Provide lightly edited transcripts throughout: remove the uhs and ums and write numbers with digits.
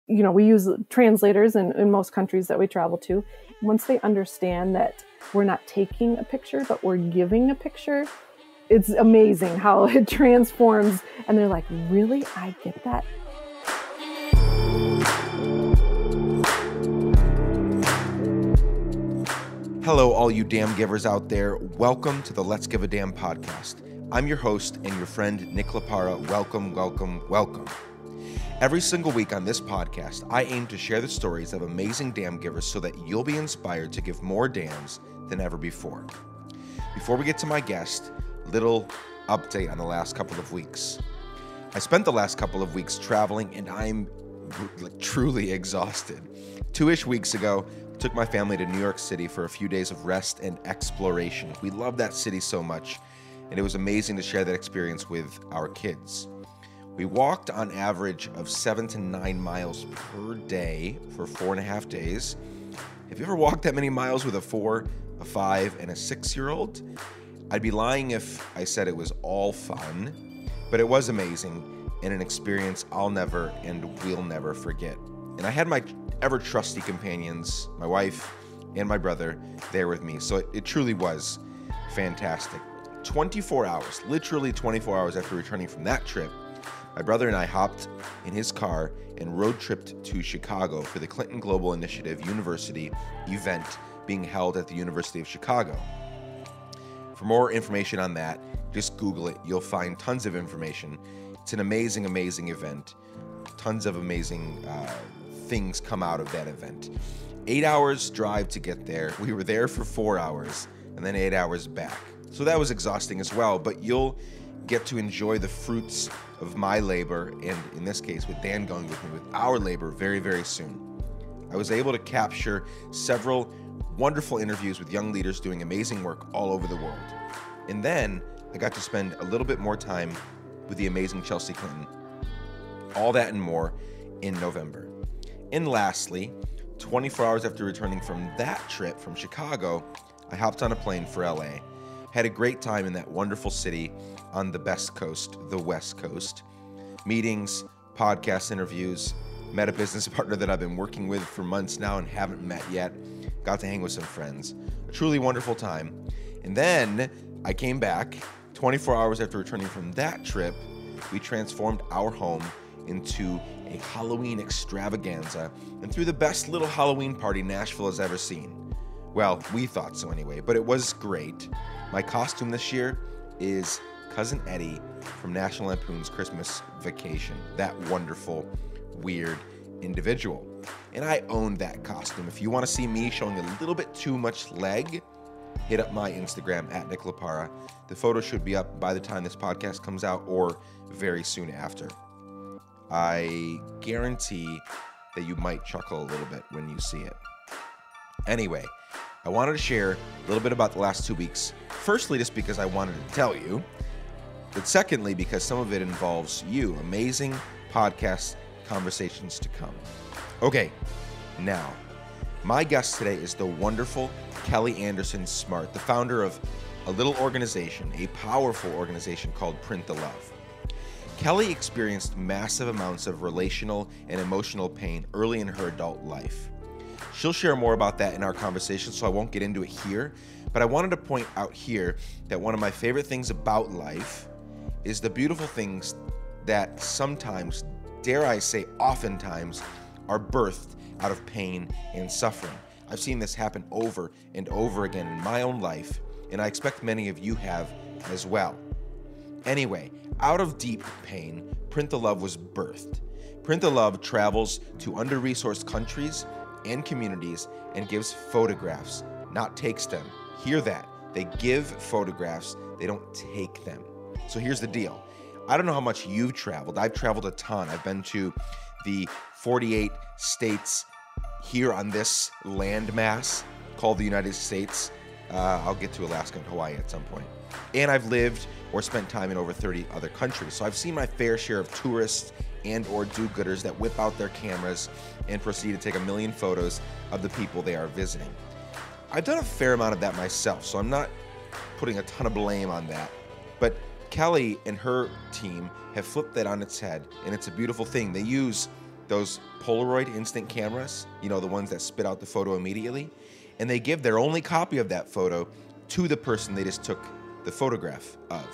we use translators in most countries that we travel to. Once they understand that we're not taking a picture, but we're giving a picture, it's amazing how it transforms. And they're like, really? I get that? Hello, all you damn givers out there. Welcome to the Let's Give a Damn podcast. I'm your host and your friend, Nick Lapara. Welcome, welcome, welcome. Every single week on this podcast, I aim to share the stories of amazing damn givers so that you'll be inspired to give more damns than ever before. Before we get to my guest, little update on the last couple of weeks. I spent the last couple of weeks traveling and I'm truly exhausted. 2-ish weeks ago, I took my family to New York City for a few days of rest and exploration. We love that city so much, and it was amazing to share that experience with our kids. We walked on average of 7 to 9 miles per day for 4.5 days. Have you ever walked that many miles with a 4, a 5, and a 6-year-old? I'd be lying if I said it was all fun, but it was amazing and an experience I'll never and we'll never forget. And I had my ever-trusty companions, my wife and my brother, there with me, so it truly was fantastic. 24 hours, literally 24 hours after returning from that trip, my brother and I hopped in his car and road tripped to Chicago for the Clinton Global Initiative University event being held at the University of Chicago. For more information on that, just Google it. You'll find tons of information. It's an amazing, amazing event. Tons of amazing things come out of that event. 8 hours drive to get there. We were there for 4 hours and then 8 hours back. So that was exhausting as well, but you'll get to enjoy the fruits of my labor, and in this case with Dan going with me, with our labor very, very soon. I was able to capture several wonderful interviews with young leaders doing amazing work all over the world. And then I got to spend a little bit more time with the amazing Chelsea Clinton. All that and more in November. And lastly, 24 hours after returning from that trip from Chicago, I hopped on a plane for LA. Had a great time in that wonderful city on the best coast, the West Coast. Meetings, podcast interviews, met a business partner that I've been working with for months now and haven't met yet. Got to hang with some friends. A truly wonderful time. And then I came back 24 hours after returning from that trip. We transformed our home into a Halloween extravaganza and threw the best little Halloween party Nashville has ever seen. Well, we thought so anyway, but it was great. My costume this year is Cousin Eddie from National Lampoon's Christmas Vacation. That wonderful, weird individual. And I owned that costume. If you want to see me showing a little bit too much leg, hit up my Instagram at Nick Lapara. The photo should be up by the time this podcast comes out or very soon after. I guarantee that you might chuckle a little bit when you see it. Anyway, I wanted to share a little bit about the last 2 weeks. Firstly, just because I wanted to tell you, but secondly, because some of it involves you. Amazing podcast conversations to come. Okay, now, my guest today is the wonderful Kelly Anderson Smart, the founder of a little organization, a powerful organization called Print the Love. Kelly experienced massive amounts of relational and emotional pain early in her adult life. She'll share more about that in our conversation, so I won't get into it here, but I wanted to point out here that one of my favorite things about life is the beautiful things that sometimes, dare I say oftentimes, are birthed out of pain and suffering. I've seen this happen over and over again in my own life, and I expect many of you have as well. Anyway, out of deep pain, Print the Love was birthed. Print the Love travels to under-resourced countries and communities and gives photographs, not takes them. Hear that. They give photographs, they don't take them. So here's the deal. I don't know how much you've traveled. I've traveled a ton. I've been to the 48 states here on this landmass called the United States. I'll get to Alaska and Hawaii at some point. And I've lived or spent time in over 30 other countries. So I've seen my fair share of tourists and or do-gooders that whip out their cameras and proceed to take a million photos of the people they are visiting. I've done a fair amount of that myself, so I'm not putting a ton of blame on that. But Kelly and her team have flipped that on its head, and it's a beautiful thing. They use those Polaroid instant cameras, the ones that spit out the photo immediately, and they give their only copy of that photo to the person they just took the photograph of.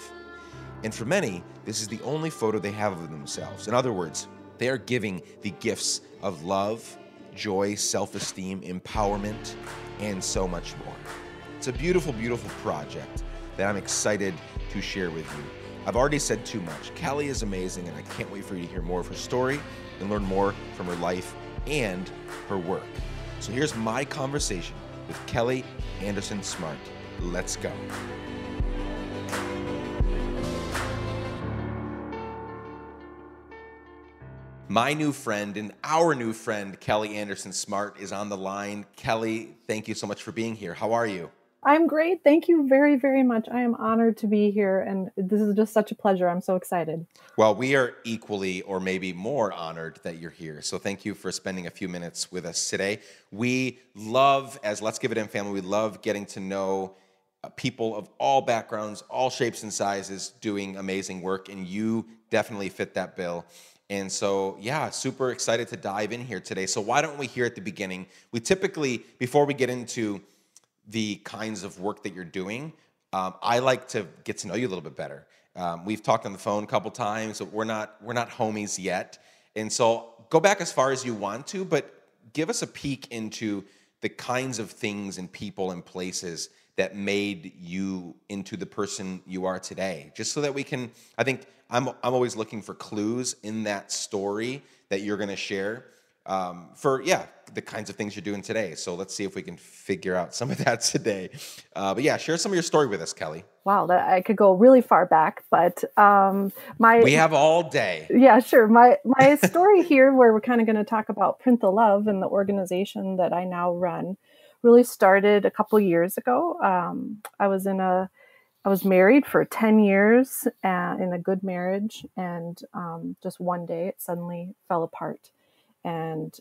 And for many, this is the only photo they have of themselves. In other words, they are giving the gifts of love, joy, self-esteem, empowerment, and so much more. It's a beautiful, beautiful project that I'm excited to share with you. I've already said too much. Ceallaigh is amazing, and I can't wait for you to hear more of her story and learn more from her life and her work. So here's my conversation with Ceallaigh Anderson Smart. Let's go. My new friend and our new friend, Ceallaigh Anderson Smart, is on the line. Ceallaigh, thank you so much for being here. How are you? I'm great. Thank you very, very much. I am honored to be here, and this is just such a pleasure. I'm so excited. Well, we are equally or maybe more honored that you're here. So thank you for spending a few minutes with us today. We love, as Let's Give It In family, we love getting to know people of all backgrounds, all shapes and sizes doing amazing work, and you definitely fit that bill. And so, yeah, super excited to dive in here today. So why don't we hear at the beginning, we typically, before we get into the kinds of work that you're doing, I like to get to know you a little bit better. We've talked on the phone a couple times, but we're not homies yet. And so go back as far as you want to, but give us a peek into the kinds of things and people and places that made you into the person you are today. Just so that we can, I think I'm always looking for clues in that story that you're going to share for the kinds of things you're doing today. So let's see if we can figure out some of that today. But yeah, share some of your story with us, Ceallaigh. Wow, I could go really far back, but we have all day. Yeah, sure. My story here, where we're kind of going to talk about Print the Love and the organization that I now run, really started a couple years ago. I was married for 10 years in a good marriage, and just one day it suddenly fell apart. And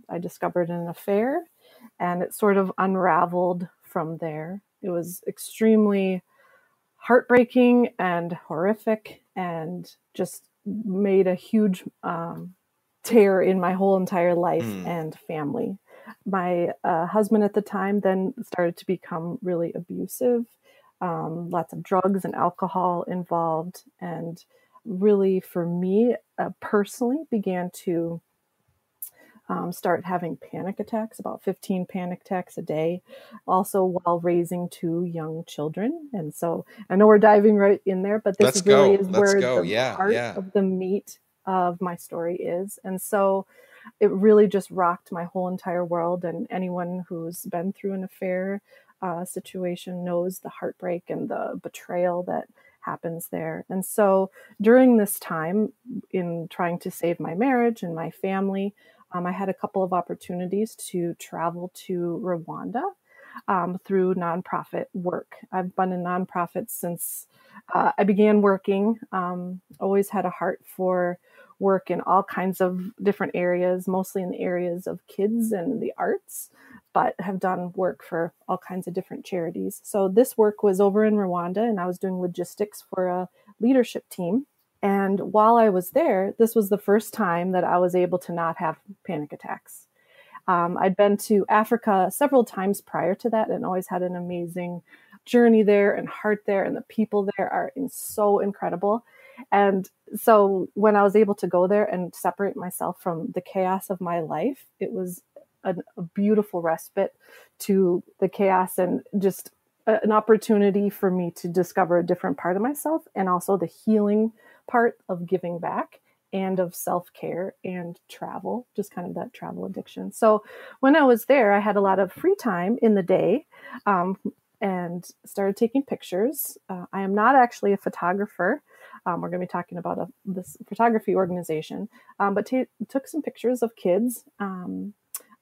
I discovered an affair, and it sort of unraveled from there. It was extremely heartbreaking and horrific, and just made a huge tear in my whole entire life and family. My husband at the time then started to become really abusive, lots of drugs and alcohol involved, and really for me personally began to start having panic attacks, about 15 panic attacks a day, also while raising 2 young children. And so I know we're diving right in there, but this really is where the heart of the meat of my story is. And so it really just rocked my whole entire world. And anyone who's been through an affair situation knows the heartbreak and the betrayal that happens there. And so during this time, in trying to save my marriage and my family, I had a couple of opportunities to travel to Rwanda through nonprofit work. I've been in nonprofits since I began working. Always had a heart for work in all kinds of different areas, mostly in the areas of kids and the arts, but have done work for all kinds of different charities. So this work was over in Rwanda, and I was doing logistics for a leadership team. And while I was there, this was the first time that I was able to not have panic attacks. I'd been to Africa several times prior to that and always had an amazing journey there and heart there. And the people there are so incredible. And so when I was able to go there and separate myself from the chaos of my life, it was a beautiful respite to the chaos, and just an opportunity for me to discover a different part of myself, and also the healing part of giving back and of self-care and travel, just kind of that travel addiction. So when I was there, I had a lot of free time in the day and started taking pictures. I am not actually a photographer. We're going to be talking about this photography organization, but took some pictures of kids,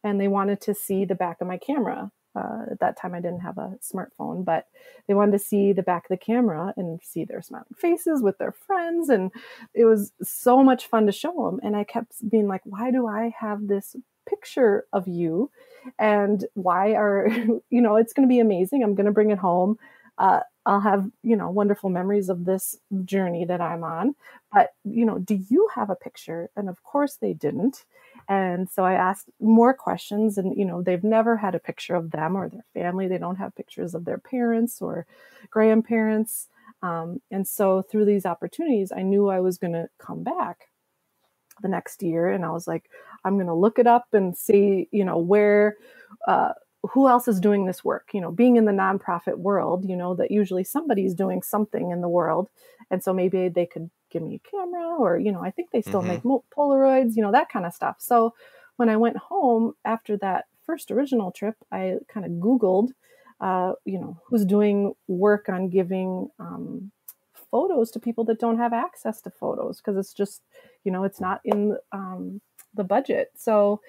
and they wanted to see the back of my camera. At that time, I didn't have a smartphone, but they wanted to see the back of the camera and see their smiling faces with their friends. And it was so much fun to show them. And I kept being like, why do I have this picture of you? And why are, it's going to be amazing. I'm going to bring it home. I'll have, wonderful memories of this journey that I'm on. But, do you have a picture? And of course they didn't. And so I asked more questions, and, they've never had a picture of them or their family. They don't have pictures of their parents or grandparents. And so through these opportunities, I knew I was going to come back the next year. And I was like, I'm going to look it up and see, where, who else is doing this work? Being in the nonprofit world, that usually somebody's doing something in the world. And so maybe they could give me a camera, or, I think they still make Polaroids, that kind of stuff. So when I went home after that first original trip, I kind of Googled, who's doing work on giving photos to people that don't have access to photos, because it's just, it's not in the budget. So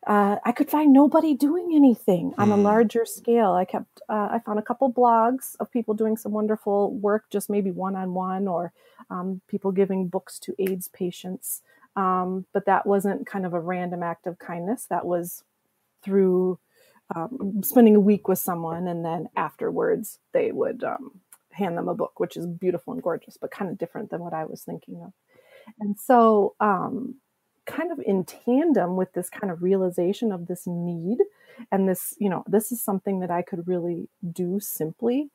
I could find nobody doing anything on a larger scale. I found a couple blogs of people doing some wonderful work, just maybe one-on-one, or people giving books to AIDS patients. But that wasn't kind of a random act of kindness. That was through spending a week with someone, and then afterwards they would hand them a book, which is beautiful and gorgeous, but kind of different than what I was thinking of. And so kind of in tandem with this kind of realization of this need, and this, this is something that I could really do simply,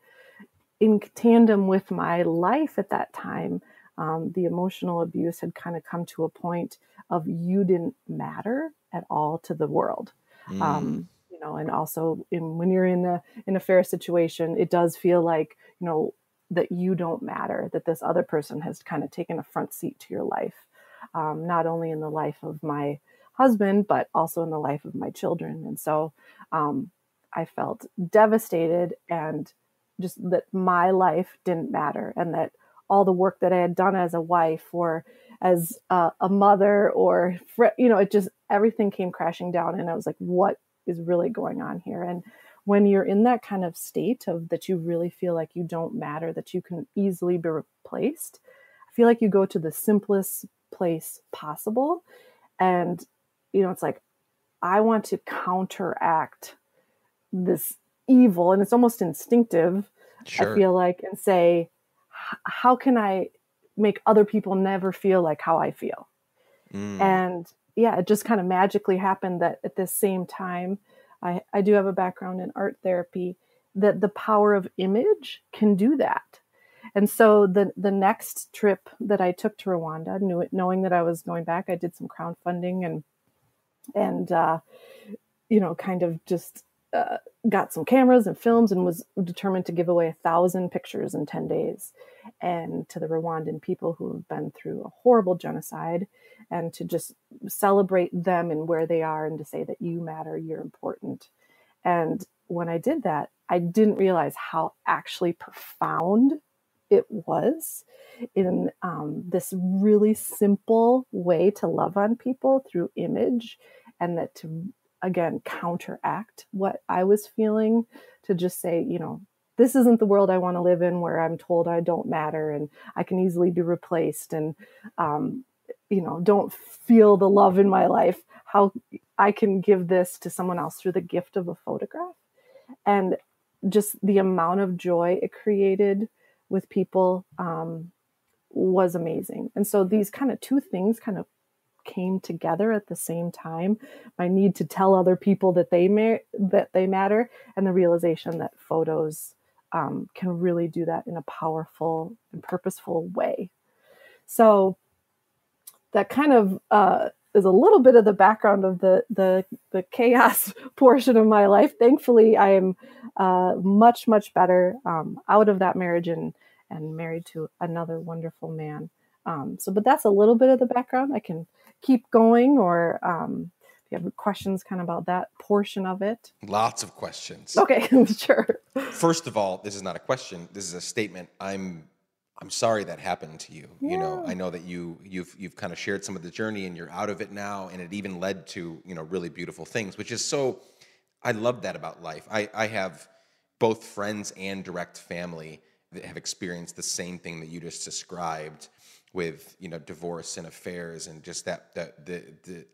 in tandem with my life at that time, the emotional abuse had kind of come to a point of, you didn't matter at all to the world. And also when you're in a fair situation, it does feel like, that you don't matter, that this other person has kind of taken a front seat to your life. Not only in the life of my husband, but also in the life of my children. And so I felt devastated, and just that my life didn't matter, and that all the work that I had done as a wife, or as a mother, or, it just, everything came crashing down. And I was like, what is really going on here? And when you're in that kind of state of that, you really feel like you don't matter, that you can easily be replaced, I feel like you go to the simplest place possible. And, it's like, I want to counteract this evil, and it's almost instinctive, I feel like, and say, how can I make other people never feel like how I feel? And yeah, it just kind of magically happened that at the same time, I do have a background in art therapy, that the power of image can do that. And so the next trip that I took to Rwanda, knowing that I was going back, I did some crowdfunding and kind of just got some cameras and films, and was determined to give away 1,000 pictures in 10 days, and to the Rwandan people who have been through a horrible genocide, and to just celebrate them and where they are, and to say that you matter, you're important. And when I did that, I didn't realize how actually profound it was, in this really simple way to love on people through image, and that to, again, counteract what I was feeling, to just say, this isn't the world I want to live in, where I'm told I don't matter and I can easily be replaced, and don't feel the love in my life. How I can give this to someone else through the gift of a photograph, and just the amount of joy it created with people was amazing. And so these kind of two things kind of came together at the same time: my need to tell other people that they matter, and the realization that photos can really do that in a powerful and purposeful way. So that kind of is a little bit of the background of the chaos portion of my life. Thankfully, I am much, much better out of that marriage, and married to another wonderful man. But that's a little bit of the background. I can keep going, or if you have questions kind of about that portion of it. Lots of questions. Okay, sure. First of all, this is not a question. This is a statement. I'm sorry that happened to you. Yeah. I know that you've kind of shared some of the journey, and you're out of it now, and it even led to, really beautiful things, which is so, I love that about life. I have both friends and direct family that have experienced the same thing that you just described, with divorce and affairs, and just that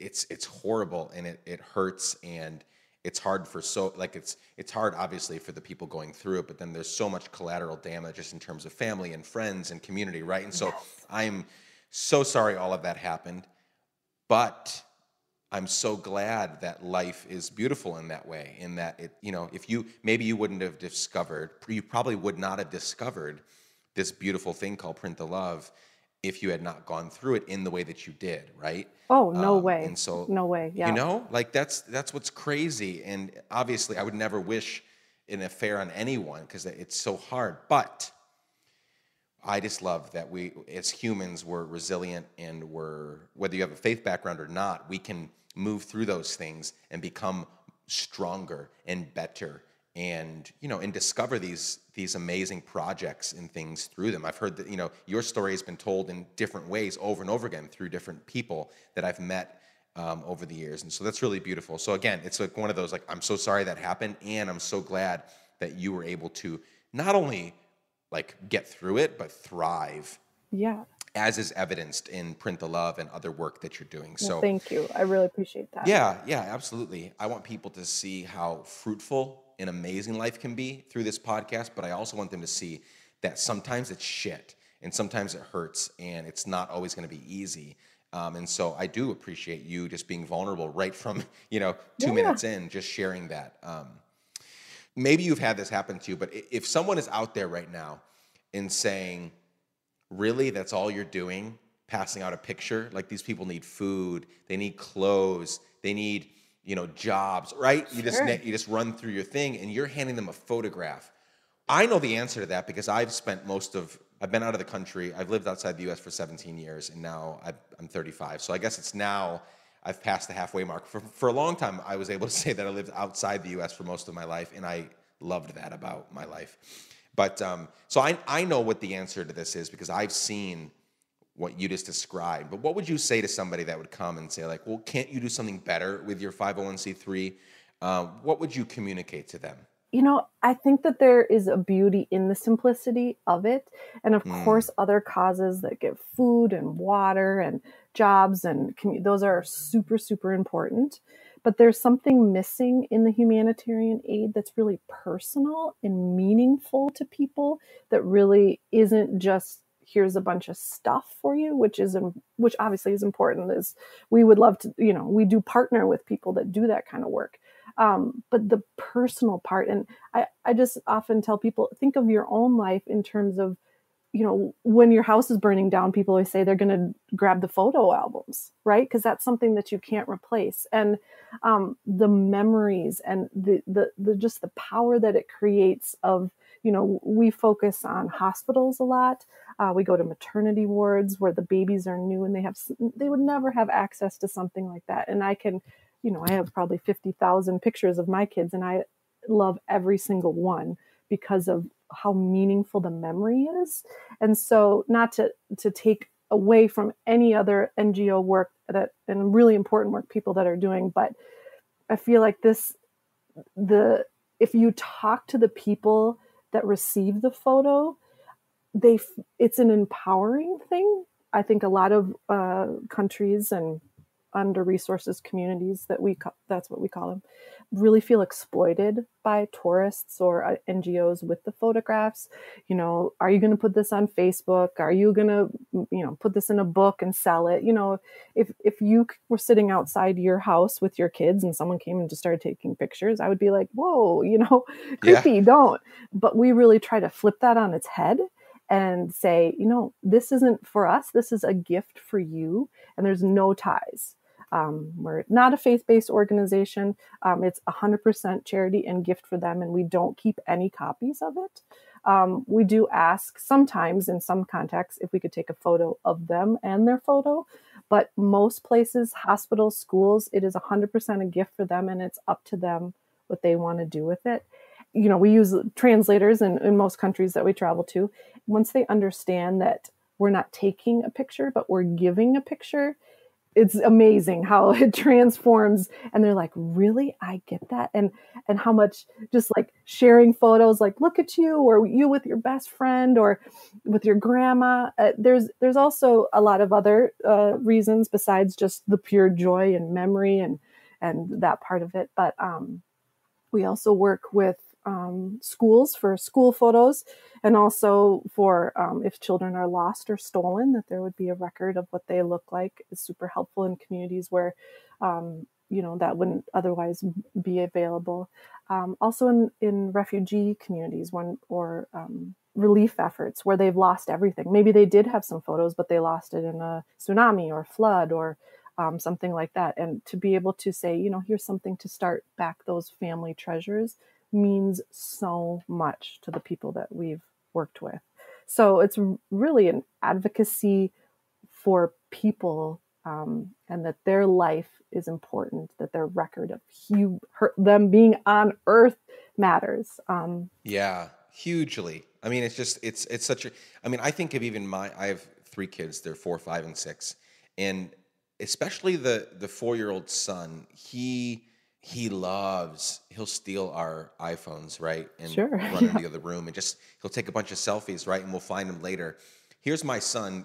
it's horrible, and it hurts, and it's hard for it's hard obviously for the people going through it, but then there's so much collateral damage just in terms of family and friends and community, right? And so Yes. I'm so sorry all of that happened, but I'm so glad that life is beautiful in that way, in that if you wouldn't have discovered, you probably would not have discovered this beautiful thing called Print the Love if you had not gone through it in the way that you did, right? Oh, no way. And so, No way. Yeah. like that's what's crazy. And obviously, I would never wish an affair on anyone because it's so hard. But I just love that we, as humans, we're resilient, and whether you have a faith background or not, we can move through those things and become stronger and better, and and discover these amazing projects and things through them. I've heard that your story has been told in different ways over and over again through different people that I've met over the years, and so that's really beautiful. So again, it's like one of those, like, I'm so sorry that happened, and I'm so glad that you were able to not only like get through it, but thrive. Yeah. As is evidenced in Print the Love and other work that you're doing. Well, So thank you. I really appreciate that. yeah, absolutely. I want people to see how fruitful and amazing life can be through this podcast, but I also want them to see that sometimes it's shit and sometimes it hurts and it's not always going to be easy. And so I do appreciate you just being vulnerable right from, 2 minutes in, just sharing that. Maybe you've had this happen to you, but if someone is out there right now and saying, really, that's all you're doing, passing out a picture? Like, these people need food, they need clothes, they need, jobs, right? You just run through your thing and you're handing them a photograph. I know the answer to that because I've been out of the country. I've lived outside the U.S. for 17 years, and now I'm 35. So I guess it's now I've passed the halfway mark. For a long time, I was able to say that I lived outside the U.S. for most of my life, and I loved that about my life. But so I know what the answer to this is because I've seen what you just described. But what would you say to somebody that would come and say, like, well, can't you do something better with your 501c3? What would you communicate to them? I think that there is a beauty in the simplicity of it. And of course, other causes that give food and water and jobs and those are super, super important. But there's something missing in the humanitarian aid that's really personal and meaningful to people, that really isn't just, here's a bunch of stuff for you, which obviously is important. Is we would love to, we do partner with people that do that kind of work. But the personal part, and I just often tell people, think of your own life in terms of, when your house is burning down, people always say they're going to grab the photo albums, right? Because that's something that you can't replace. And the memories and the just the power that it creates of, we focus on hospitals a lot. We go to maternity wards where the babies are new and they would never have access to something like that. And I have probably 50,000 pictures of my kids, and I love every single one because of how meaningful the memory is. And so, not to take away from any other NGO work and really important work people that are doing, but I feel like if you talk to the people that receive the photo, it's an empowering thing. I think a lot of countries and under-resourced communities that's what we call them, really feel exploited by tourists or NGOs with the photographs. Are you going to put this on Facebook? Are you going to, put this in a book and sell it? If you were sitting outside your house with your kids and someone came and just started taking pictures, I would be like, whoa, creepy, yeah. Don't. But we really try to flip that on its head and say, this isn't for us. This is a gift for you. And there's no ties. We're not a faith-based organization. It's 100% charity and gift for them, and we don't keep any copies of it. We do ask sometimes in some contexts if we could take a photo of them and their photo, but most places, hospitals, schools, it is 100% a gift for them, and it's up to them what they want to do with it. We use translators in most countries that we travel to. Once they understand that we're not taking a picture, but we're giving a picture, it's amazing how it transforms. And they're like, really? I get that. And how much just like sharing photos, like, look at you, or you with your best friend or with your grandma. There's also a lot of other reasons besides just the pure joy and memory and that part of it. But We also work with schools for school photos, and also for if children are lost or stolen, that there would be a record of what they look like. Is super helpful in communities where that wouldn't otherwise be available. Also in refugee communities, relief efforts where they've lost everything. Maybe they did have some photos, but they lost it in a tsunami or flood or something like that. And to be able to say, here's something to start back those family treasures means so much to the people that we've worked with. So it's really an advocacy for people, and that their life is important, that their record of them being on earth matters. Yeah, hugely. I mean, it's such a, I mean, I think of even I have 3 kids, they're 4, 5, and 6. And especially the 4-year-old son, he'll steal our iPhones, right? And Sure. run into the other room and he'll take a bunch of selfies, right? And we'll find him later. Here's my son,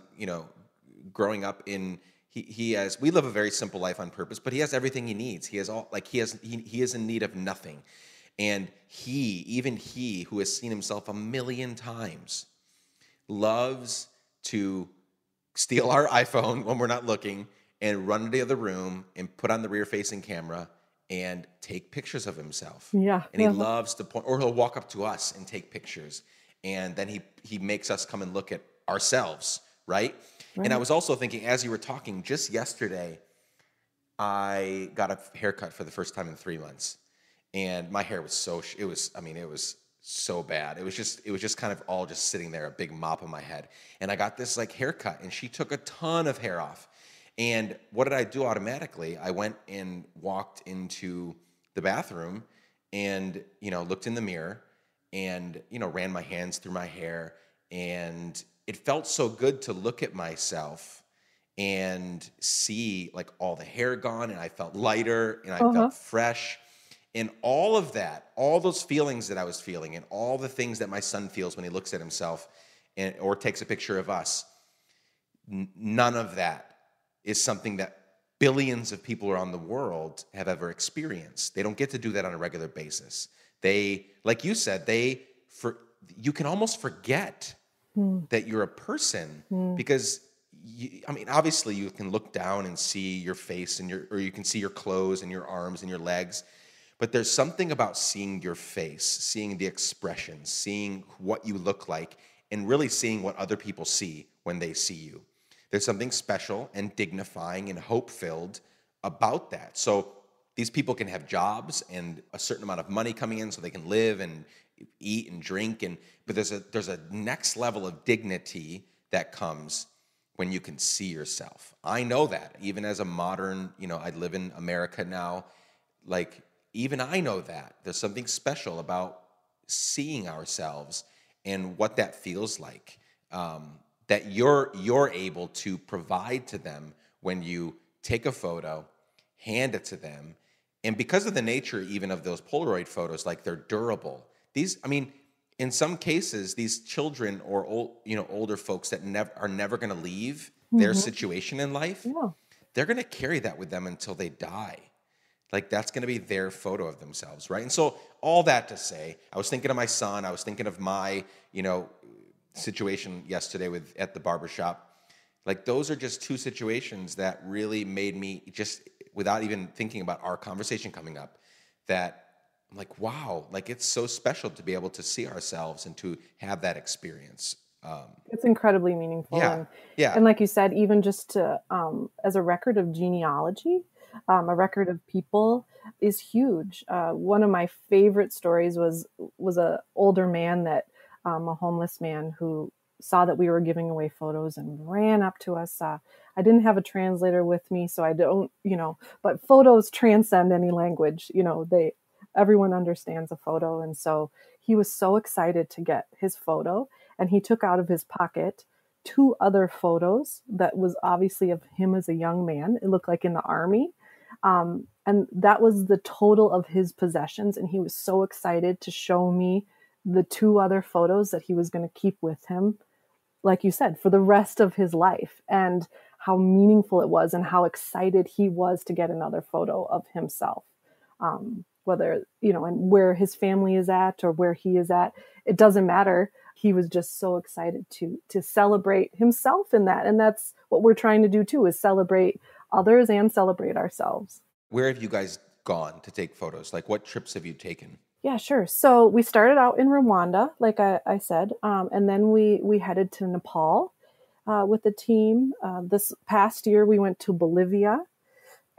growing up we live a very simple life on purpose, but he has everything he needs. He is in need of nothing. And even he who has seen himself a million times, loves to steal our iPhone when we're not looking and run into the other room and put on the rear-facing camera and take pictures of himself. Yeah. And he loves to point, or he'll walk up to us and take pictures. And then he makes us come and look at ourselves, right? And I was also thinking, as you were talking, just yesterday, I got a haircut for the first time in 3 months. And my hair was so bad. It was just kind of all just sitting there, a big mop on my head. And I got this haircut, and she took a ton of hair off. And what did I do automatically? I went and walked into the bathroom and, looked in the mirror and, ran my hands through my hair. And it felt so good to look at myself and see all the hair gone, and I felt lighter and I felt fresh. And all of that, all those feelings that I was feeling, and all the things that my son feels when he looks at himself or takes a picture of us, none of that is something that billions of people around the world have ever experienced. They don't get to do that on a regular basis. They, like you said, you can almost forget that you're a person because obviously you can look down and see your face or you can see your clothes and your arms and your legs. But there's something about seeing your face, seeing the expressions, seeing what you look like, and really seeing what other people see when they see you. There's something special and dignifying and hope-filled about that. So these people can have jobs and a certain amount of money coming in so they can live and eat and drink, but there's a next level of dignity that comes when you can see yourself. I know that, even as a modern, I live in America now, even I know that there's something special about seeing ourselves and what that feels like, that you're able to provide to them when you take a photo, hand it to them. And because of the nature even of those Polaroid photos, they're durable. In some cases, these children or older folks that are never going to leave their situation in life, they're going to carry that with them until they die. That's going to be their photo of themselves, right? And so all that to say, I was thinking of my son. I was thinking of my, situation yesterday at the barbershop. Those are just 2 situations that really made me, just without even thinking about our conversation coming up, that I'm wow, it's so special to be able to see ourselves and to have that experience. It's incredibly meaningful. And like you said, even just to, as a record of genealogy, a record of people is huge. One of my favorite stories was a older man a homeless man who saw that we were giving away photos and ran up to us. I didn't have a translator with me, so I don't, but photos transcend any language. Everyone understands a photo. And so he was so excited to get his photo, and he took out of his pocket 2 other photos that was obviously of him as a young man. It looked like in the army. And that was the total of his possessions. And he was so excited to show me the 2 other photos that he was going to keep with him, like you said, for the rest of his life, and how meaningful it was and how excited he was to get another photo of himself. whether, and where his family is at or where he is at, it doesn't matter. He was just so excited to celebrate himself in that. And that's what we're trying to do too, is celebrate others and celebrate ourselves. Where have you guys gone to take photos? Like, what trips have you taken? Yeah, sure. So we started out in Rwanda, like I said, and then we headed to Nepal with the team. This past year, we went to Bolivia.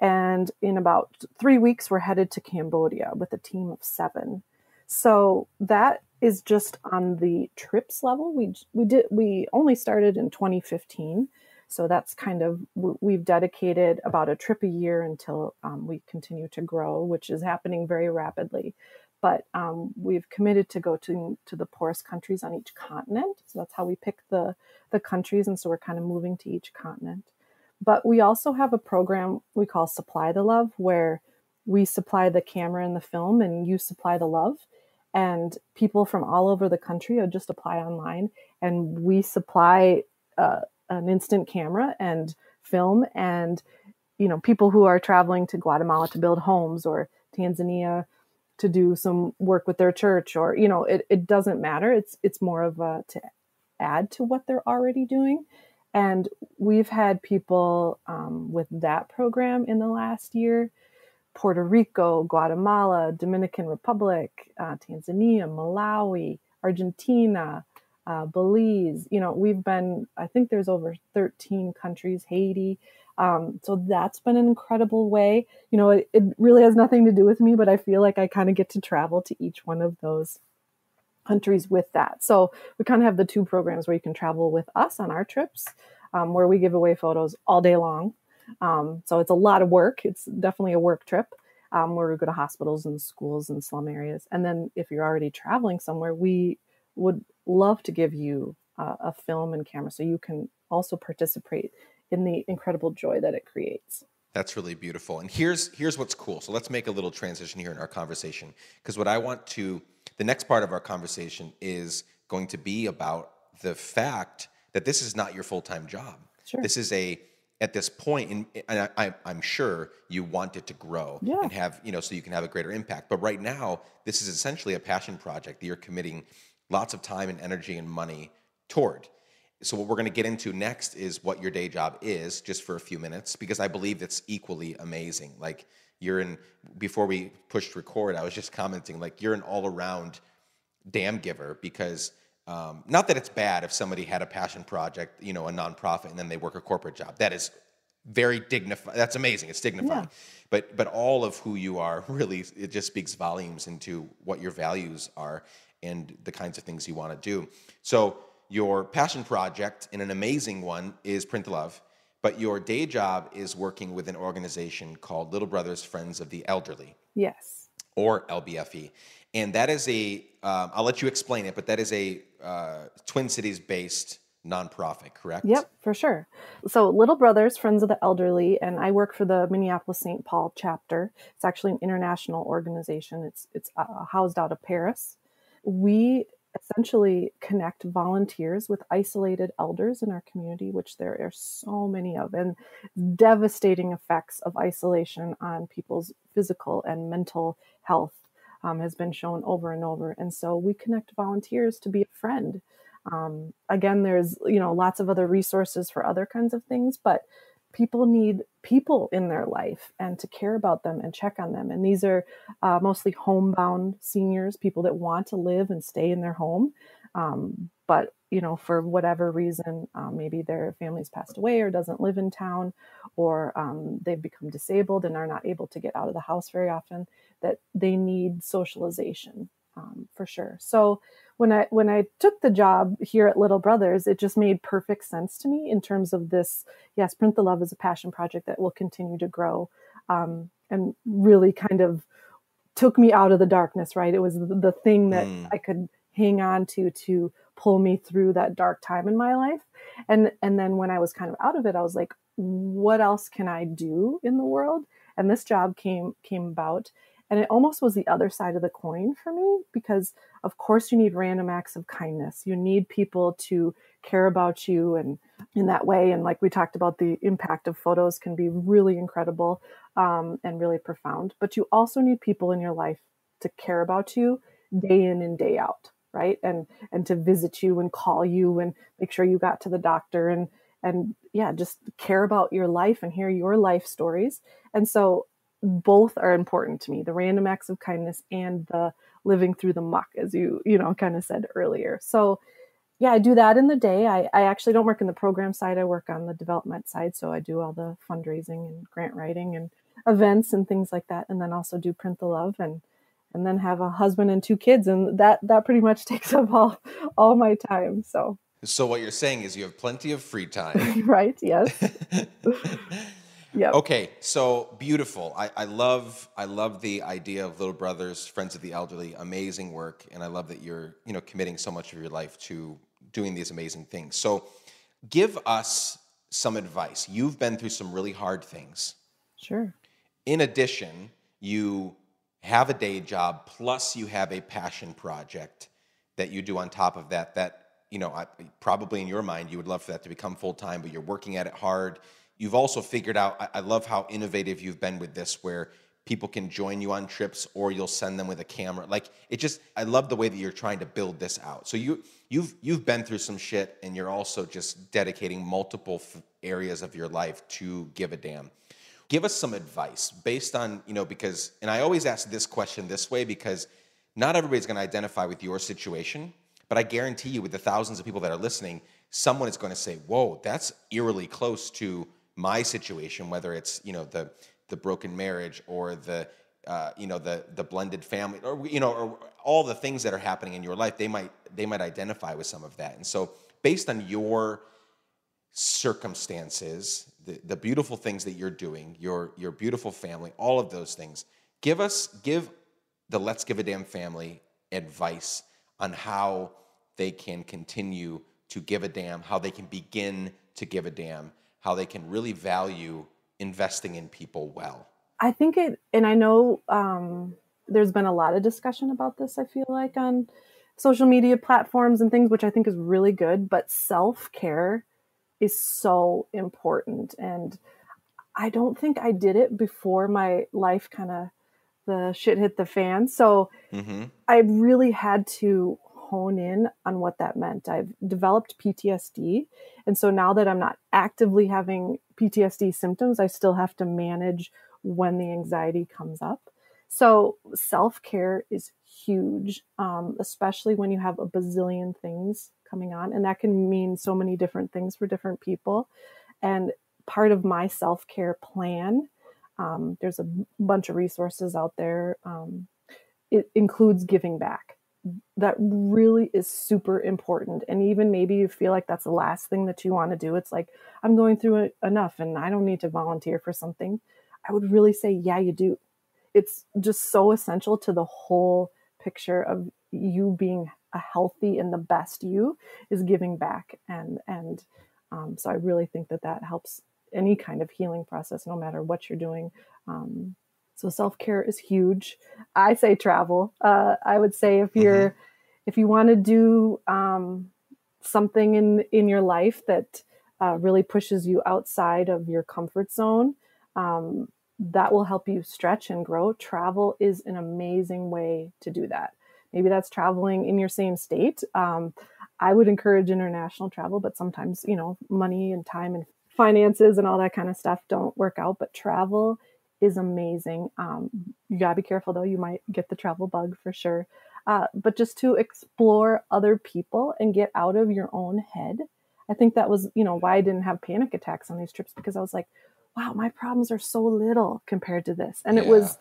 And in about 3 weeks, we're headed to Cambodia with a team of 7. So that is just on the trips level. We only started in 2015. So that's kind of, we've dedicated about a trip a year until we continue to grow, which is happening very rapidly. But we've committed to go to the poorest countries on each continent. So that's how we pick the countries. And so we're kind of moving to each continent. But we also have a program we call Supply the Love, where we supply the camera and the film and you supply the love. And people from all over the country would just apply online, and we supply an instant camera and film. And, people who are traveling to Guatemala to build homes, or Tanzania to do some work with their church, or, it doesn't matter. It's more of to add to what they're already doing. And we've had people with that program in the last year: Puerto Rico, Guatemala, Dominican Republic, Tanzania, Malawi, Argentina, Belize. We've been, I think there's over 13 countries, Haiti. So that's been an incredible way. It really has nothing to do with me, but I feel like I kind of get to travel to each one of those countries with that. So we kind of have the 2 programs where you can travel with us on our trips, where we give away photos all day long. So it's a lot of work. It's definitely a work trip, where we go to hospitals and schools and slum areas. And then if you're already traveling somewhere, we would love to give you a film and camera so you can also participate in the incredible joy that it creates. That's really beautiful. And here's what's cool. So let's make a little transition here in our conversation, because the next part of our conversation is going to be about the fact that this is not your full-time job. Sure. This is at this point, and I'm sure you want it to grow and have, so you can have a greater impact. But right now, this is essentially a passion project that you're committing lots of time and energy and money toward. So what we're going to get into next is what your day job is, just for a few minutes, because I believe it's equally amazing. Like, before we pushed record, I was just commenting, like, you're an all-around damn giver, because not that it's bad if somebody had a passion project, a nonprofit, and then they work a corporate job. That is very dignified. That's amazing. It's dignifying. Yeah. But all of who you are, really, it just speaks volumes into what your values are and the kinds of things you want to do. So your passion project, and an amazing one, is Print the Love. But your day job is working with an organization called Little Brothers Friends of the Elderly. Yes. Or LBFE. And that is I'll let you explain it, but that is a Twin Cities-based nonprofit, correct? Yep, for sure. So Little Brothers Friends of the Elderly, and I work for the Minneapolis-St. Paul chapter. It's actually an international organization. It's housed out of Paris. We essentially connect volunteers with isolated elders in our community, which there are so many of, and devastating effects of isolation on people's physical and mental health has been shown over and over. And so we connect volunteers to be a friend. Again, there's, lots of other resources for other kinds of things, but people need people in their life and to care about them and check on them. And these are mostly homebound seniors, people that want to live and stay in their home. But, for whatever reason, maybe their family's passed away or doesn't live in town, or they've become disabled and are not able to get out of the house very often, that they need socialization, for sure. So when I took the job here at Little Brothers, it just made perfect sense to me in terms of this. Yes, Print the Love is a passion project that will continue to grow, and really kind of took me out of the darkness, right? It was the thing that I could hang on to pull me through that dark time in my life. And then when I was kind of out of it, I was like, what else can I do in the world? And this job came about. And it almost was the other side of the coin for me, because of course you need random acts of kindness. You need people to care about you and in that way. And like we talked about, the impact of photos can be really incredible. and really profound. But you also need people in your life to care about you day in and day out, right? And to visit you and call you and make sure you got to the doctor and yeah, just care about your life and hear your life stories. And so both are important to me, the random acts of kindness and the living through the muck, as you kind of said earlier. So yeah, I do that in the day. I actually don't work in the program side. I work on the development side. So I do all the fundraising and grant writing and events and things like that. And then also do Print the Love and then have a husband and 2 kids. And that pretty much takes up all my time. So what you're saying is you have plenty of free time. right. Yes. Yep. Okay, so beautiful. I love the idea of Little Brothers, Friends of the Elderly, amazing work, and I love that you're committing so much of your life to doing these amazing things. So, give us some advice. You've been through some really hard things. Sure. In addition, you have a day job, plus you have a passion project that you do on top of that. Probably in your mind you would love for that to become full time, but you're working at it hard. You've also figured out, I love how innovative you've been with this, where people can join you on trips or you'll send them with a camera. Like I love the way that you're trying to build this out. So you've been through some shit and you're also just dedicating multiple areas of your life to give a damn. Give us some advice based on, because, and I always ask this question this way because not everybody's going to identify with your situation, but I guarantee you with the thousands of people that are listening, someone is going to say, whoa, that's eerily close to my situation, whether it's the broken marriage or the blended family, or all the things that are happening in your life. They might identify with some of that. And so based on your circumstances, the beautiful things that you're doing, your beautiful family, all of those things, give the Let's Give a Damn family advice on how they can continue to give a damn, how they can begin to give a damn, how they can really value investing in people well. I think and I know there's been a lot of discussion about this, I feel like, on social media platforms and things, which I think is really good, but self-care is so important. And I don't think I did it before my life the shit hit the fan. So I really had to hone in on what that meant. I've developed PTSD. And so now that I'm not actively having PTSD symptoms, I still have to manage when the anxiety comes up. So self-care is huge, especially when you have a bazillion things coming on. And that can mean so many different things for different people. And part of my self-care plan, there's a bunch of resources out there. It includes giving back. That really is super important. And even maybe you feel like that's the last thing that you want to do. It's like, I'm going through it enough and I don't need to volunteer for something. I would really say, yeah, you do. It's just so essential to the whole picture of you being a healthy and the best you is giving back. And so I really think that helps any kind of healing process, no matter what you're doing. So self-care is huge. I say travel. I would say if you want to do something in your life that really pushes you outside of your comfort zone, that will help you stretch and grow. Travel is an amazing way to do that. Maybe that's traveling in your same state. I would encourage international travel, but sometimes, money and time and finances and all that kind of stuff don't work out. But travel is amazing. You gotta be careful though. You might get the travel bug for sure. But just to explore other people and get out of your own head. I think that was, why I didn't have panic attacks on these trips, because I was like, wow, my problems are so little compared to this. And it was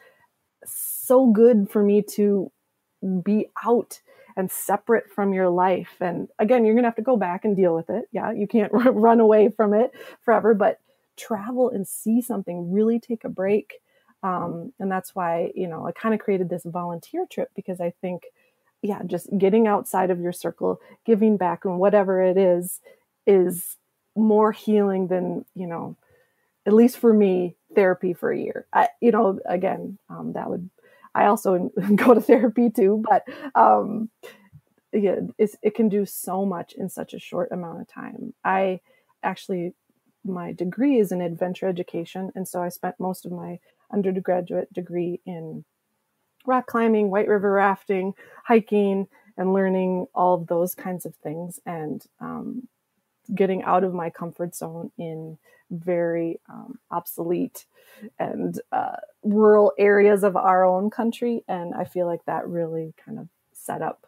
so good for me to be out and separate from your life. And again, you're going to have to go back and deal with it. Yeah. You can't run away from it forever, but travel and see something, really take a break. And that's why, I kind of created this volunteer trip, because I think, just getting outside of your circle, giving back and whatever it is more healing than, at least for me, therapy for a year. I also go to therapy too, but it can do so much in such a short amount of time. My degree is in adventure education. And so I spent most of my undergraduate degree in rock climbing, white river rafting, hiking, and learning all of those kinds of things, and getting out of my comfort zone in very obsolete and rural areas of our own country. And I feel like that really kind of set up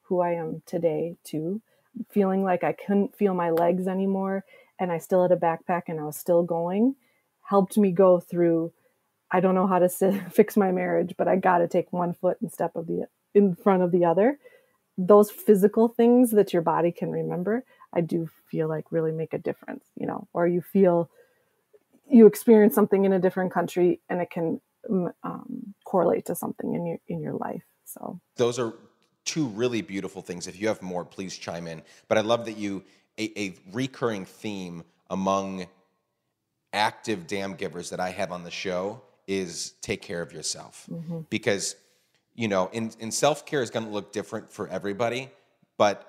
who I am today too. Feeling like I couldn't feel my legs anymore and I still had a backpack and I was still going, helped me go through, I don't know how to fix my marriage, but I got to take one foot in front of the other. Those physical things that your body can remember, I do feel like really make a difference, or you experience something in a different country and it can correlate to something in your life. So those are two really beautiful things. If you have more, please chime in. But I love that a recurring theme among active dam givers that I have on the show is take care of yourself. Mm-hmm. Because, in self-care is going to look different for everybody, but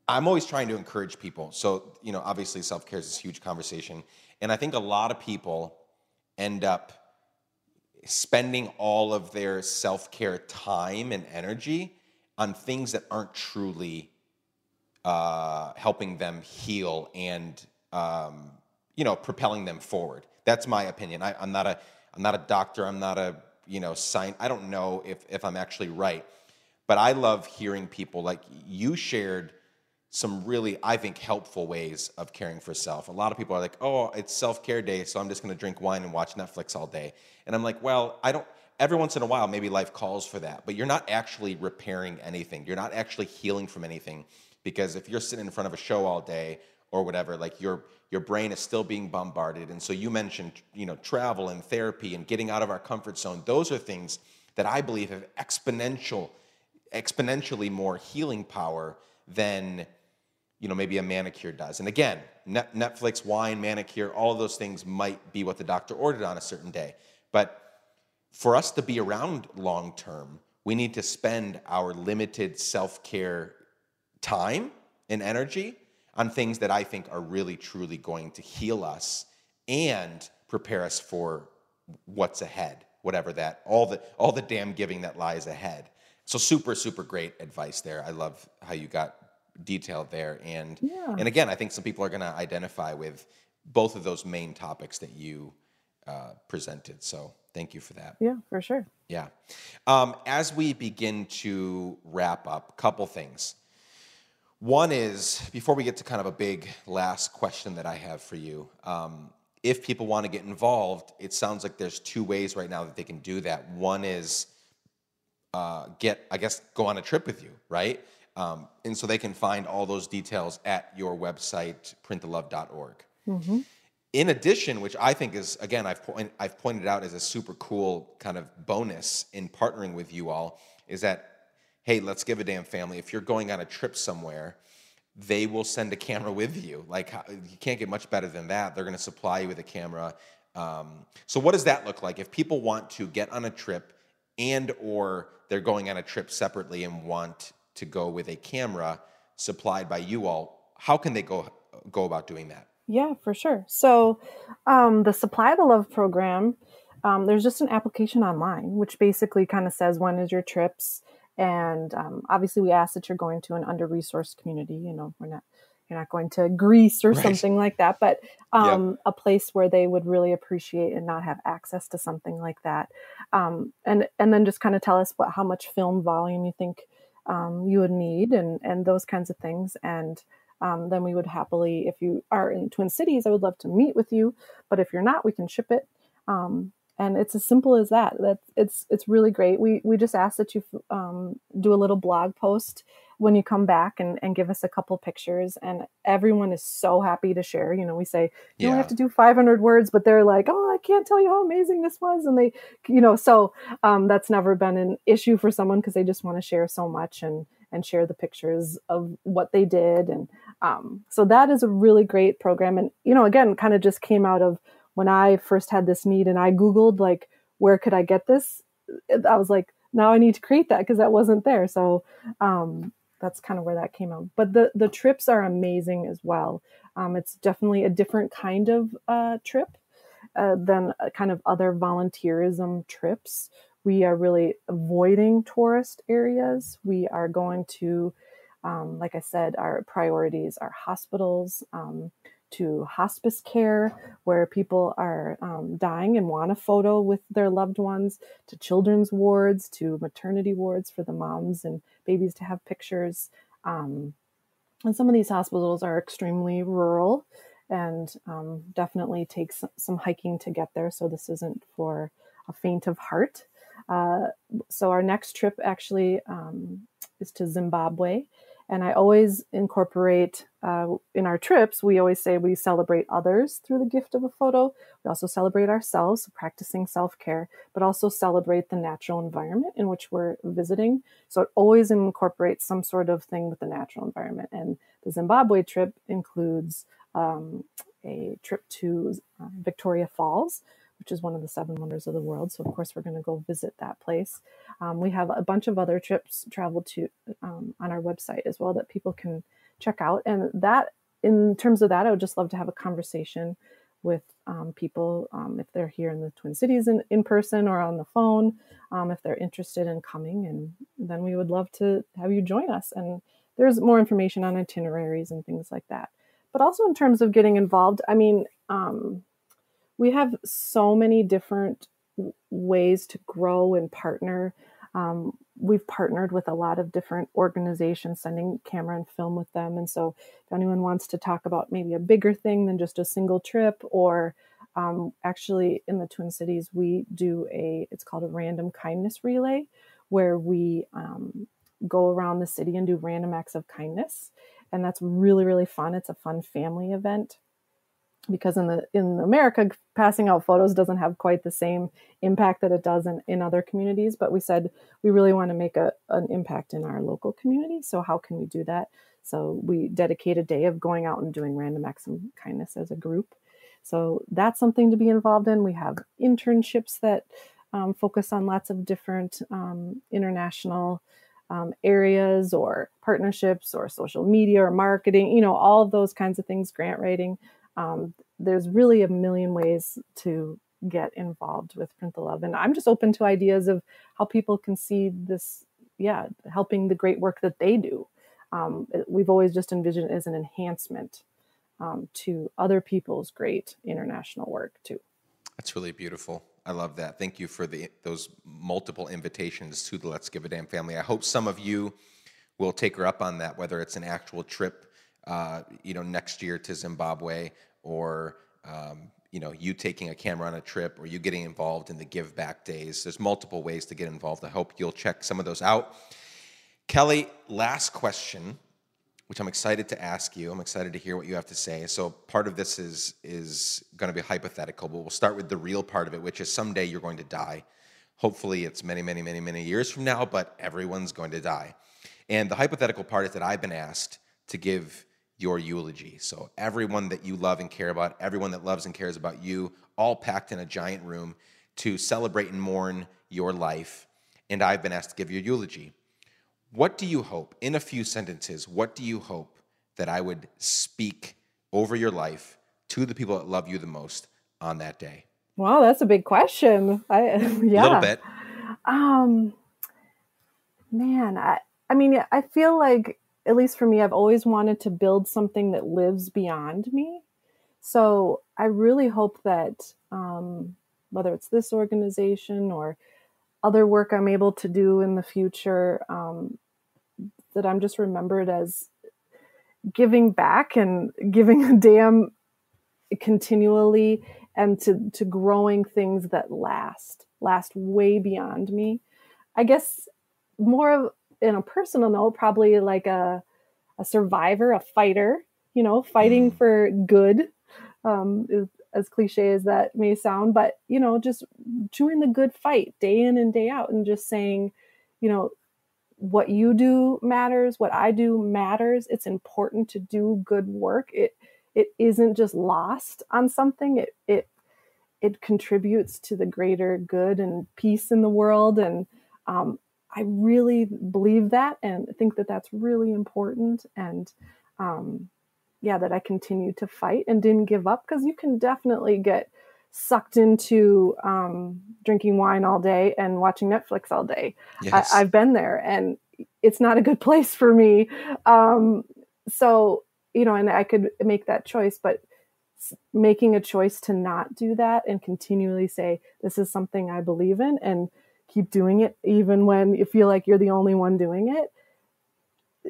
I'm always trying to encourage people. So, obviously self-care is this huge conversation. And I think a lot of people end up spending all of their self-care time and energy on things that aren't truly helping them heal and, propelling them forward. That's my opinion. I'm not a doctor. I'm not a, science. I don't know if I'm actually right, but I love hearing people like you shared some really, I think, helpful ways of caring for self. A lot of people are like, oh, it's self-care day, so I'm just going to drink wine and watch Netflix all day. And I'm like, well, every once in a while, maybe life calls for that, but you're not actually repairing anything. You're not actually healing from anything, because if you're sitting in front of a show all day or whatever, like your brain is still being bombarded. And so you mentioned, travel and therapy and getting out of our comfort zone. Those are things that I believe have exponentially more healing power than maybe a manicure does. And again, Netflix, wine, manicure, all of those things might be what the doctor ordered on a certain day. But for us to be around long term, we need to spend our limited self-care time and energy on things that I think are really, truly going to heal us and prepare us for what's ahead, whatever that, all the damn giving that lies ahead. So super, super great advice there. I love how you got detailed there. And again, I think some people are going to identify with both of those main topics that you presented. So thank you for that. Yeah, for sure. Yeah. As we begin to wrap up, a couple things. One is, before we get to kind of a big last question that I have for you, if people want to get involved, it sounds like there's two ways right now that they can do that. One is go on a trip with you, right? And so they can find all those details at your website, printthelove.org. Mm-hmm. In addition, which I think is, again, I've pointed out as a super cool kind of bonus in partnering with you all, is that, hey, Let's Give a Damn family, if you're going on a trip somewhere, they will send a camera with you. Like, you can't get much better than that. They're going to supply you with a camera. So what does that look like? If people want to get on a trip or they're going on a trip separately and want to go with a camera supplied by you all, how can they go about doing that? Yeah, for sure. So the Supply the Love program, there's just an application online, which basically kind of says, when is your trips? And obviously we ask that you're going to an under-resourced community. You're not going to Greece or something like that, but a place where they would really appreciate and not have access to something like that. And then just kind of tell us how much film volume you think you would need and those kinds of things. And then we would happily, if you are in Twin Cities, I would love to meet with you. But if you're not, we can ship it. And it's as simple as that. It's really great. We just ask that you do a little blog post when you come back and give us a couple pictures. And everyone is so happy to share. We say, you only have to do 500 words, but they're like, oh, I can't tell you how amazing this was. And they, so that's never been an issue for someone, because they just want to share so much and share the pictures of what they did. And so that is a really great program. And, again, kind of just came out of when I first had this need and I Googled, like, where could I get this? I was like, now I need to create that, because that wasn't there. So that's kind of where that came out. But the trips are amazing as well. It's definitely a different kind of trip. then kind of other volunteerism trips. We are really avoiding tourist areas. We are going to, like I said, our priorities are hospitals, to hospice care where people are dying and want a photo with their loved ones, to children's wards, to maternity wards for the moms and babies to have pictures. And some of these hospitals are extremely rural and definitely takes some hiking to get there. So this isn't for a faint of heart. So our next trip actually is to Zimbabwe. And I always incorporate in our trips, we always say we celebrate others through the gift of a photo. We also celebrate ourselves, practicing self-care, but also celebrate the natural environment in which we're visiting. So it always incorporates some sort of thing with the natural environment. And the Zimbabwe trip includes a trip to Victoria Falls, which is one of the 7 wonders of the world. So of course we're going to go visit that place. We have a bunch of other trips traveled to on our website as well that people can check out. And that, in terms of that, I would just love to have a conversation with people if they're here in the Twin Cities in person or on the phone, if they're interested in coming. And then we would love to have you join us. And there's more information on itineraries and things like that. But also in terms of getting involved, I mean, we have so many different ways to grow and partner. We've partnered with a lot of different organizations, sending camera and film with them. And so if anyone wants to talk about maybe a bigger thing than just a single trip, or actually in the Twin Cities, we do it's called a random kindness relay, where we go around the city and do random acts of kindness. And that's really, really fun. It's a fun family event. Because in America, passing out photos doesn't have quite the same impact that it does in other communities. But we said we really want to make an impact in our local community. So how can we do that? So we dedicate a day of going out and doing random acts of kindness as a group. So that's something to be involved in. We have internships that focus on lots of different international areas or partnerships or social media or marketing, all of those kinds of things, grant writing. There's really a million ways to get involved with Print the Love. And I'm just open to ideas of how people can see this, helping the great work that they do. We've always just envisioned it as an enhancement to other people's great international work too. That's really beautiful. I love that. Thank you for those multiple invitations to the Let's Give a Damn family. I hope some of you will take her up on that, whether it's an actual trip next year to Zimbabwe, or you taking a camera on a trip, or you getting involved in the Give Back Days. There's multiple ways to get involved. I hope you'll check some of those out. Kelly, last question, which I'm excited to ask you. I'm excited to hear what you have to say. So part of this is going to be hypothetical, but we'll start with the real part of it, which is someday you're going to die. Hopefully it's many, many, many, many years from now, but everyone's going to die. And the hypothetical part is that I've been asked to give your eulogy. So everyone that you love and care about, everyone that loves and cares about you, all packed in a giant room to celebrate and mourn your life. And I've been asked to give your eulogy. What do you hope, in a few sentences, what do you hope that I would speak over your life to the people that love you the most on that day? Wow, that's a big question. A little bit. Man, I mean, I feel like, at least for me, I've always wanted to build something that lives beyond me. So I really hope that whether it's this organization or other work I'm able to do in the future, that I'm just remembered as giving back and giving a damn continually, and to growing things that last way beyond me. I guess more of, in a personal note, probably like a survivor, a fighter, fighting for good, as cliche as that may sound, but, just doing the good fight day in and day out, and just saying, what you do matters, what I do matters. It's important to do good work. It isn't just lost on something. It contributes to the greater good and peace in the world. And I really believe that, and think that that's really important. And that I continue to fight and didn't give up, because you can definitely get sucked into drinking wine all day and watching Netflix all day. Yes. I've been there, and it's not a good place for me. So, and I could make that choice, but making a choice to not do that and continually say, this is something I believe in, and keep doing it, even when you feel like you're the only one doing it,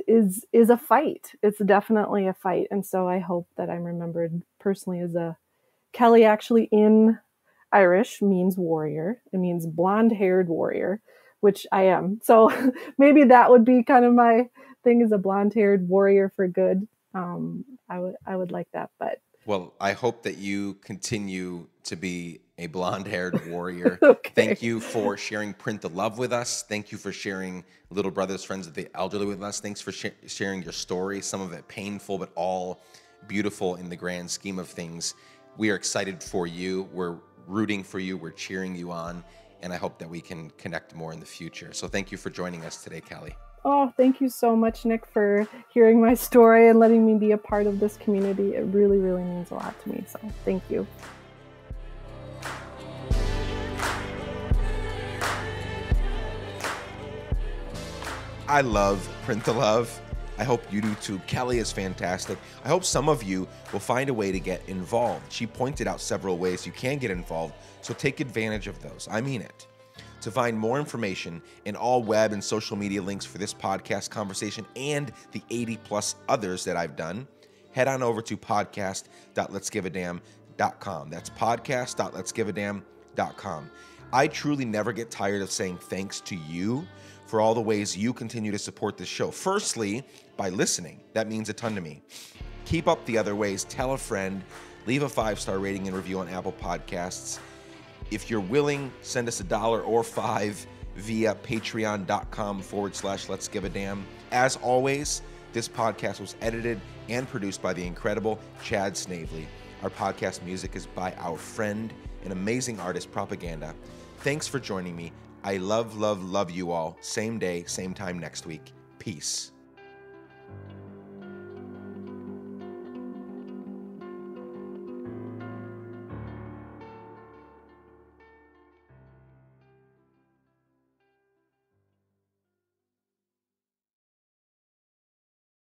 is a fight. It's definitely a fight. And so I hope that I'm remembered personally as a Ceallaigh. Actually, in Irish means warrior. It means blonde-haired warrior, which I am. So maybe that would be kind of my thing, is a blonde-haired warrior for good. I would like that. But well, I hope that you continue to be a blonde-haired warrior. Okay. Thank you for sharing Print the Love with us. Thank you for sharing Little Brothers, Friends of the Elderly with us. Thanks for sharing your story, some of it painful, but all beautiful in the grand scheme of things. We are excited for you. We're rooting for you. We're cheering you on. And I hope that we can connect more in the future. So thank you for joining us today, Ceallaigh. Oh, thank you so much, Nick, for hearing my story and letting me be a part of this community. It really, really means a lot to me. So thank you. I love Print the Love. I hope you do too. Ceallaigh is fantastic. I hope some of you will find a way to get involved. She pointed out several ways you can get involved, so take advantage of those. I mean it. To find more information and all web and social media links for this podcast conversation and the 80+ others that I've done, head on over to podcast.letsgiveadamn.com. That's podcast.letsgiveadamn.com. I truly never get tired of saying thanks to you for all the ways you continue to support this show. Firstly, by listening. That means a ton to me. Keep up the other ways. Tell a friend. Leave a 5-star rating and review on Apple Podcasts. If you're willing, send us $1 or $5 via patreon.com/Let's Give a Damn. As always, this podcast was edited and produced by the incredible Chad Snavely. Our podcast music is by our friend and amazing artist, Propaganda. Thanks for joining me. I love, love, love you all. Same day, same time next week. Peace.